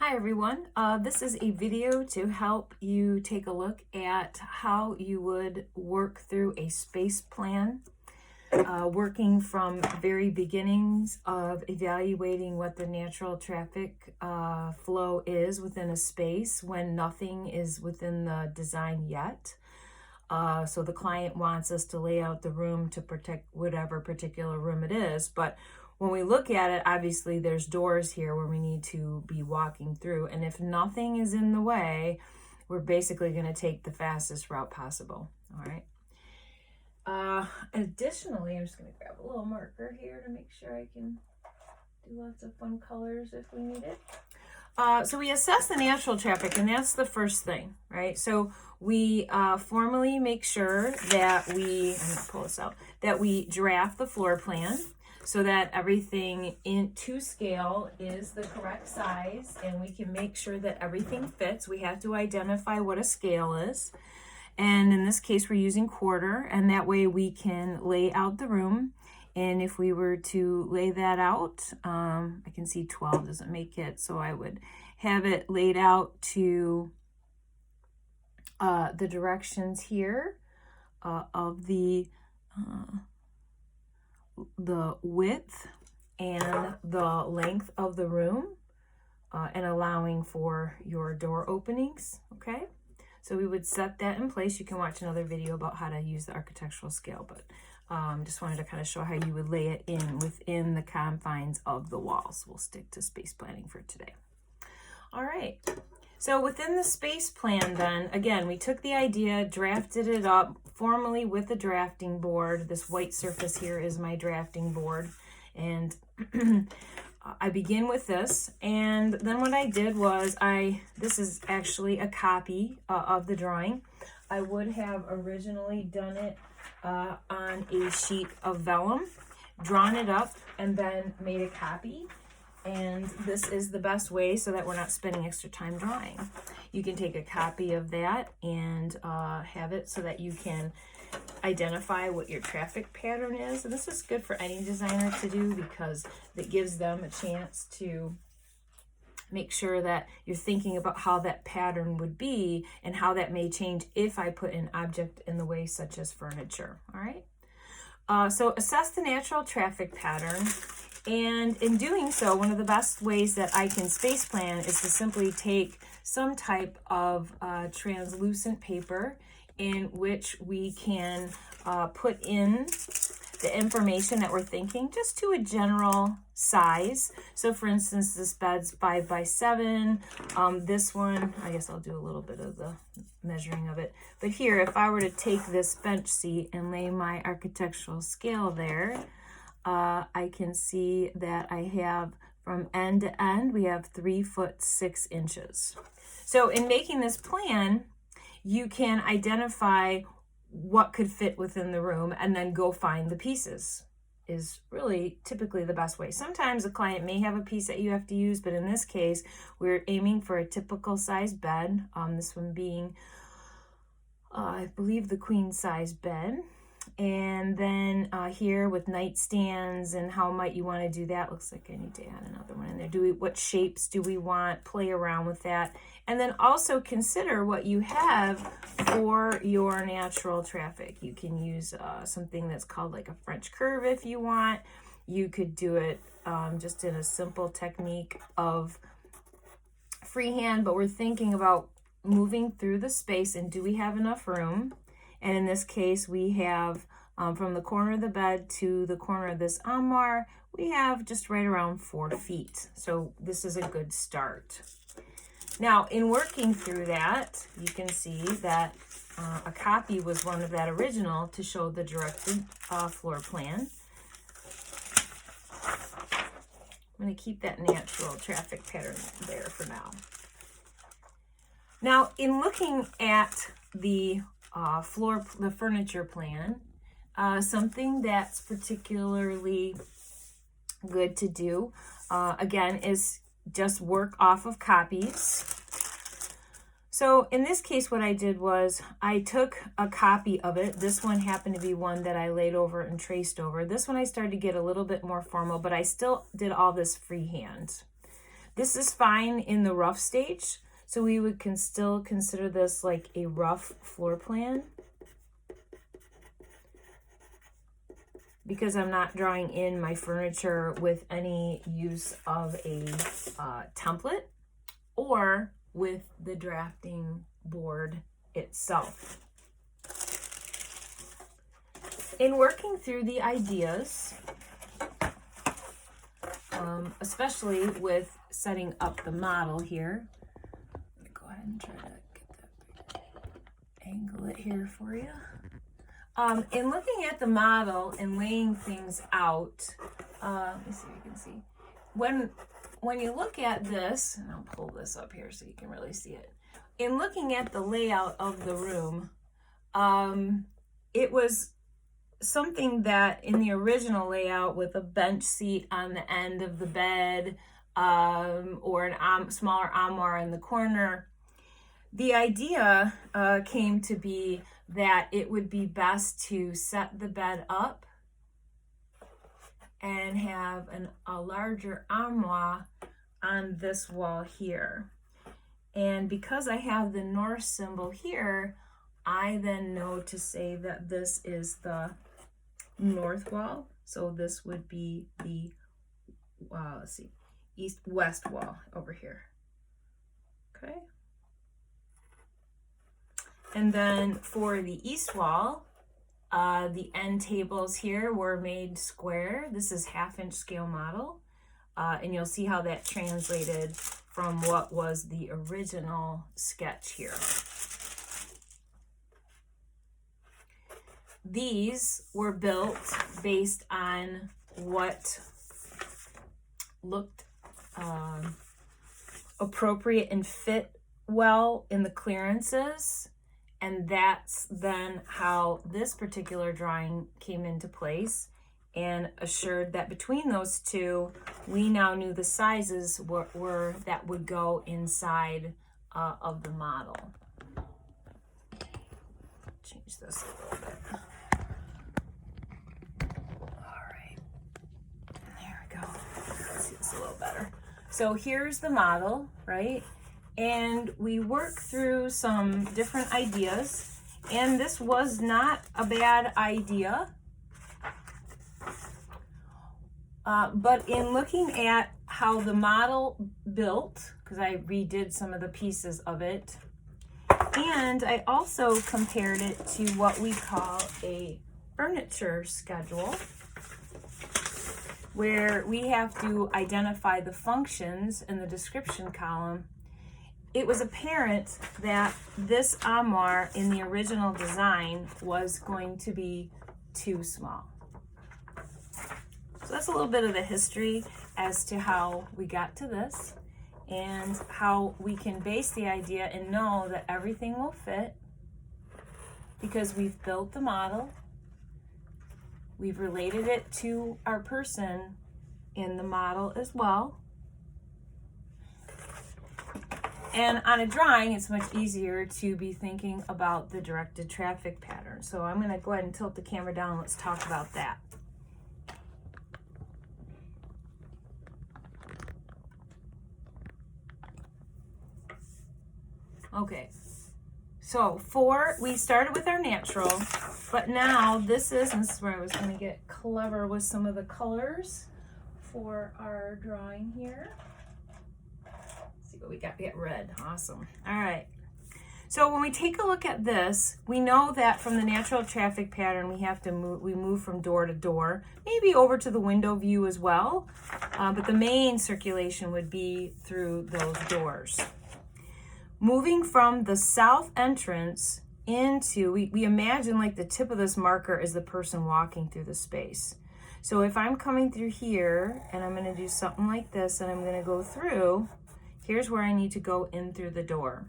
Hi everyone, this is a video to help you take a look at how you would work through a space plan, working from very beginnings of evaluating what the natural traffic flow is within a space when nothing is within the design yet. So the client wants us to lay out the room to protect whatever particular room it is, but when we look at it, obviously there's doors here where we need to be walking through. And if nothing is in the way, we're basically going to take the fastest route possible. All right. Additionally, I'm just going to grab a little marker here to make sure I can do lots of fun colors if we need it. So we assess the natural traffic, and that's the first thing, right? So we formally make sure that I'm going to pull this out, that we draft the floor plan, so that everything to scale is the correct size, and we can make sure that everything fits. We have to identify what a scale is, and in this case we're using quarter, and that way we can lay out the room. And if we were to lay that out, I can see 12 doesn't make it, so I would have it laid out to the directions here of the width and the length of the room, and allowing for your door openings. Okay, so we would set that in place. You can watch another video about how to use the architectural scale, but just wanted to kind of show how you would lay it in within the confines of the walls. We'll stick to space planning for today. All right. So within the space plan, then, again, we took the idea, drafted it up formally with a drafting board. This white surface here is my drafting board. And I begin with this. And then what I did was this is actually a copy of the drawing. I would have originally done it on a sheet of vellum, drawn it up, and then made a copy. And this is the best way so that we're not spending extra time drawing. You can take a copy of that and have it so that you can identify what your traffic pattern is. And this is good for any designer to do because it gives them a chance to make sure that you're thinking about how that pattern would be and how that may change if I put an object in the way, such as furniture. All right. So assess the natural traffic pattern. And in doing so, one of the best ways that I can space plan is to simply take some type of translucent paper in which we can put in the information that we're thinking just to a general size. So for instance, this bed's 5 by 7. This one, I guess I'll do a little bit of the measuring of it. But here, if I were to take this bench seat and lay my architectural scale there, I can see that I have from end to end, we have 3 foot 6 inches. So in making this plan, you can identify what could fit within the room and then go find the pieces is really typically the best way. Sometimes a client may have a piece that you have to use, but in this case, we're aiming for a typical size bed. This one being, I believe, the queen size bed. And then here with nightstands and how might you want to do that. Looks like I need to add another one in there. What shapes do we want? Play around with that. And then also consider what you have for your natural traffic. You can use something that's called like a French curve if you want. You could do it just in a simple technique of freehand, but we're thinking about moving through the space and do we have enough room? And in this case, we have from the corner of the bed to the corner of this armoire, we have just right around 4 feet. So this is a good start. Now, in working through that, you can see that a copy was one of that original to show the directed floor plan. I'm going to keep that natural traffic pattern there for now. Now, in looking at the furniture plan, something that's particularly good to do, again, is just work off of copies. So in this case, what I did was I took a copy of it. This one happened to be one that I laid over and traced over. This one I started to get a little bit more formal, but I still did all this freehand. This is fine in the rough stage, so we can still consider this like a rough floor plan, because I'm not drawing in my furniture with any use of a template or with the drafting board itself. In working through the ideas, especially with setting up the model here, let me go ahead and try to get that, angle it here for you. In looking at the model and laying things out, let me see if you can see. When you look at this, and I'll pull this up here so you can really see it. In looking at the layout of the room, it was something that in the original layout with a bench seat on the end of the bed, or a smaller armoire in the corner, the idea came to be that it would be best to set the bed up and have a larger armoire on this wall here. And because I have the north symbol here, I then know to say that this is the north wall. So this would be the, let's see, east-west wall over here. Okay. And then for the east wall, the end tables here were made square. This is 1/2-inch scale model. And you'll see how that translated from what was the original sketch here. These were built based on what looked appropriate and fit well in the clearances. And that's then how this particular drawing came into place, and assured that between those two, we now knew the sizes were that would go inside of the model. Change this a little bit. All right, there we go. Let's see this a little better. So here's the model, right? And we work through some different ideas, and this was not a bad idea. But in looking at how the model built, because I redid some of the pieces of it, and I also compared it to what we call a furniture schedule, where we have to identify the functions in the description column. It was apparent that this armoire in the original design was going to be too small. So that's a little bit of the history as to how we got to this, and how we can base the idea and know that everything will fit because we've built the model, we've related it to our person in the model as well. And on a drawing, it's much easier to be thinking about the directed traffic pattern. So I'm going to go ahead and tilt the camera down and let's talk about that. Okay, so we started with our natural, but now this is where I was going to get clever with some of the colors for our drawing here. What we got, red. Awesome. All right. So when we take a look at this, we know that from the natural traffic pattern, we move from door to door, maybe over to the window view as well. But the main circulation would be through those doors. Moving from the south entrance into, we imagine like the tip of this marker is the person walking through the space. So if I'm coming through here and I'm going to do something like this and I'm going to go through, here's where I need to go in through the door.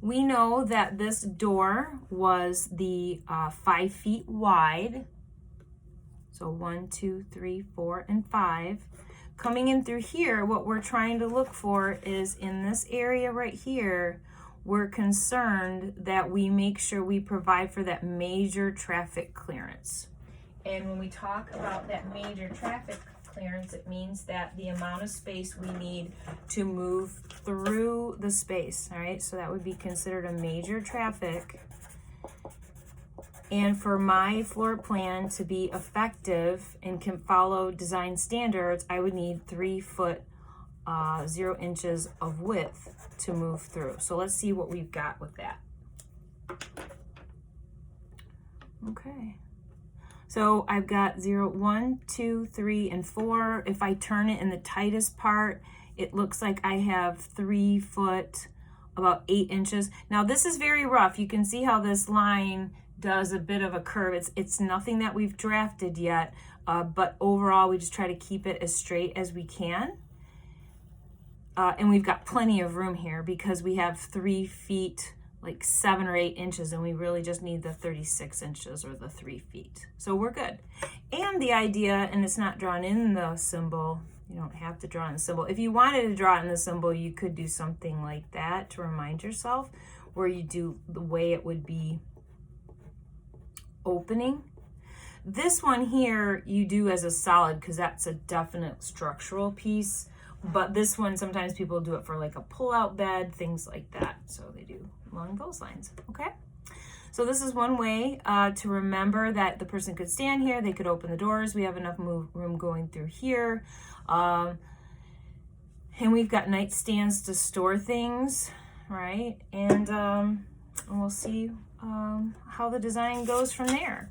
We know that this door was the 5 feet wide. So 1, 2, 3, 4, and 5. Coming in through here, what we're trying to look for is in this area right here, we're concerned that we make sure we provide for that major traffic clearance. And when we talk about that major traffic clearance. It means that the amount of space we need to move through the space, all right? So that would be considered a major traffic. And for my floor plan to be effective and can follow design standards, I would need 3 foot, 0 inches of width to move through. So let's see what we've got with that. Okay. So I've got 0, 1, 2, 3, and 4. If I turn it in the tightest part, it looks like I have 3 foot, about 8 inches. Now this is very rough. You can see how this line does a bit of a curve. It's nothing that we've drafted yet, but overall we just try to keep it as straight as we can. And we've got plenty of room here because we have 3 feet, like 7 or 8 inches, and we really just need the 36 inches or the 3 feet. So we're good. And the idea, and it's not drawn in the symbol, you don't have to draw in the symbol. If you wanted to draw it in the symbol, you could do something like that to remind yourself, where you do the way it would be opening. This one here you do as a solid because that's a definite structural piece, but this one sometimes people do it for like a pull-out bed, things like that. So they do along those lines. Okay, so this is one way to remember that the person could stand here, they could open the doors, we have enough room going through here, and we've got nightstands to store things, right? And we'll see how the design goes from there.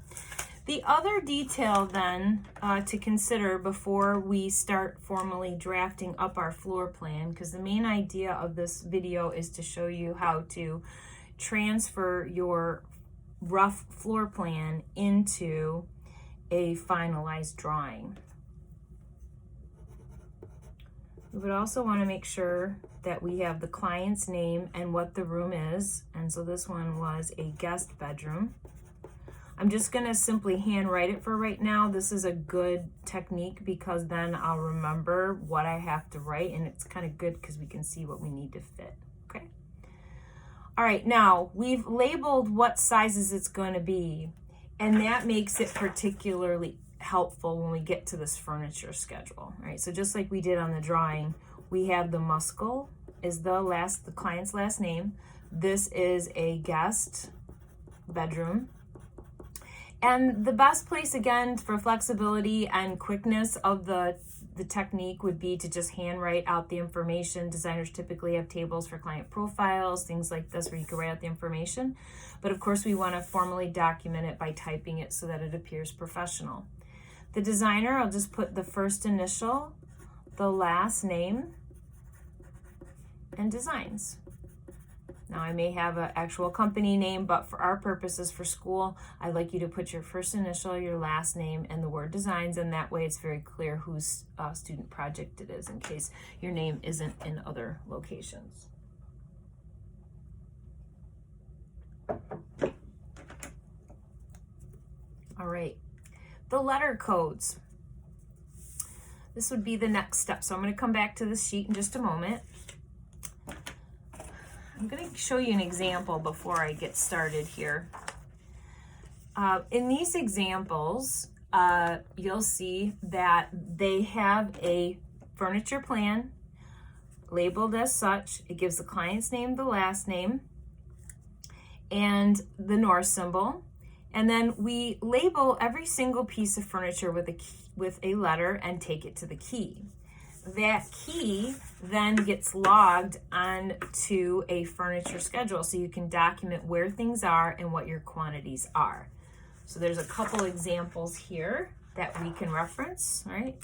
The other detail then to consider before we start formally drafting up our floor plan, because the main idea of this video is to show you how to transfer your rough floor plan into a finalized drawing. We would also want to make sure that we have the client's name and what the room is. And so this one was a guest bedroom. I'm just going to simply hand write it for right now. This is a good technique because then I'll remember what I have to write, and it's kind of good because we can see what we need to fit. Okay. All right, now we've labeled what sizes it's going to be, and that makes it particularly helpful when we get to this furniture schedule. All right, so just like we did on the drawing, we have the Muskell is the client's last name. This is a guest bedroom. And the best place, again, for flexibility and quickness of the technique would be to just hand write out the information. Designers typically have tables for client profiles, things like this, where you can write out the information. But of course, we want to formally document it by typing it so that it appears professional. The designer, I'll just put the first initial, the last name, and designs. Now I may have an actual company name, but for our purposes for school, I'd like you to put your first initial, your last name, and the word designs, and that way it's very clear whose student project it is in case your name isn't in other locations. All right, the letter codes. This would be the next step. So I'm going to come back to this sheet in just a moment. I'm going to show you an example before I get started here. In these examples, you'll see that they have a furniture plan labeled as such. It gives the client's name, the last name, and the North symbol. And then we label every single piece of furniture with a letter and take it to the key. That key then gets logged onto a furniture schedule so you can document where things are and what your quantities are. So there's a couple examples here that we can reference, right?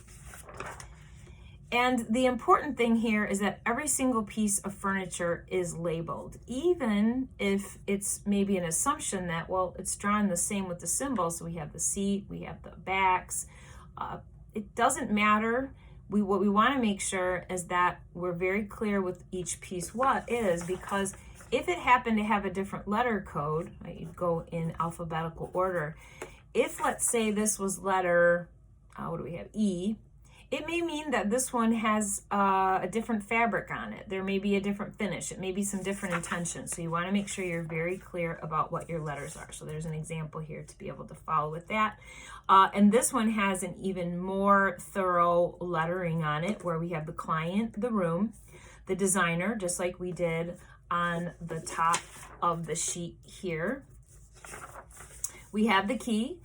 And the important thing here is that every single piece of furniture is labeled, even if it's maybe an assumption that, well, it's drawn the same with the symbol. So we have the seat, we have the backs. It doesn't matter. What we want to make sure is that we're very clear with each piece what is, because if it happened to have a different letter code, right, you'd go in alphabetical order. If, let's say, this was letter, what do we have, E, It may mean that this one has a different fabric on it. There may be a different finish. It may be some different intentions. So you want to make sure you're very clear about what your letters are. So there's an example here to be able to follow with that. And this one has an even more thorough lettering on it, where we have the client, the room, the designer, just like we did on the top of the sheet here. We have the key,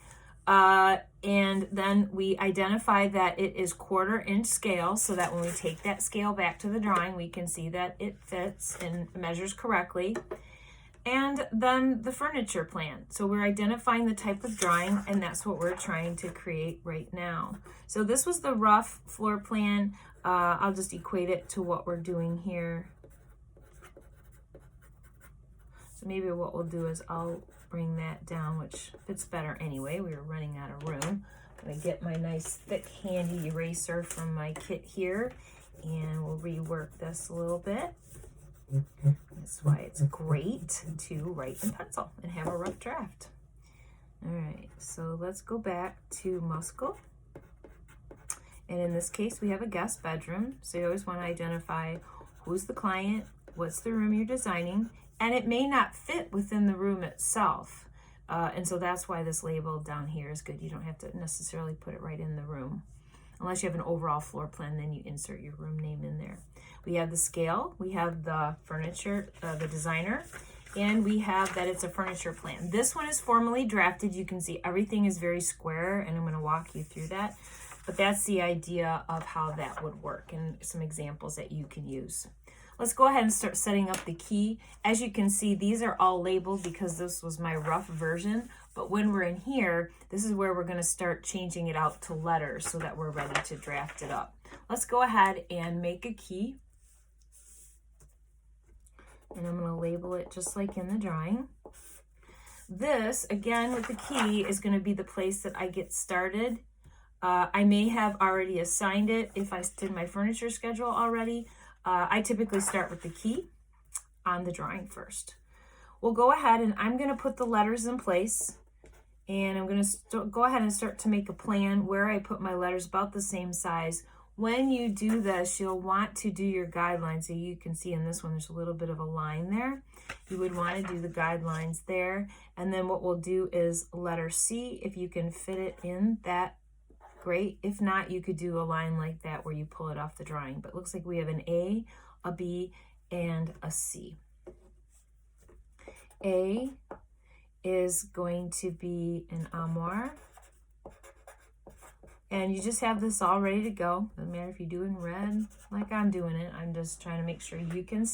and then we identify that it is 1/4 inch scale, so that when we take that scale back to the drawing, we can see that it fits and measures correctly. And then the furniture plan. So we're identifying the type of drawing, and that's what we're trying to create right now. So this was the rough floor plan. I'll just equate it to what we're doing here. So maybe what we'll do is I'll bring that down, which fits better anyway. We were running out of room. I'm gonna get my nice thick handy eraser from my kit here, and we'll rework this a little bit. That's why it's great to write in pencil and have a rough draft. All right, so let's go back to Muscle. And in this case, we have a guest bedroom. So you always want to identify who's the client, what's the room you're designing, and it may not fit within the room itself. And so that's why this label down here is good. You don't have to necessarily put it right in the room. Unless you have an overall floor plan, then you insert your room name in there. We have the scale, we have the furniture, the designer, and we have that it's a furniture plan. This one is formally drafted. You can see everything is very square, and I'm going to walk you through that. But that's the idea of how that would work, and some examples that you can use. Let's go ahead and start setting up the key. As you can see, these are all labeled because this was my rough version. But when we're in here, this is where we're going to start changing it out to letters so that we're ready to draft it up. Let's go ahead and make a key. And I'm going to label it just like in the drawing. This, again, with the key, is going to be the place that I get started. I may have already assigned it if I did my furniture schedule already. I typically start with the key on the drawing first. We'll go ahead and I'm going to put the letters in place, and I'm going to go ahead and start to make a plan where I put my letters about the same size. When you do this, you'll want to do your guidelines. So you can see in this one, there's a little bit of a line there. You would want to do the guidelines there. And then what we'll do is letter C. If you can fit it in, that great. If not, you could do a line like that where you pull it off the drawing. But it looks like we have an A, a B, and a C. A is going to be an armoire. And you just have this all ready to go. Doesn't matter if you do it in red like I'm doing it. I'm just trying to make sure you can see.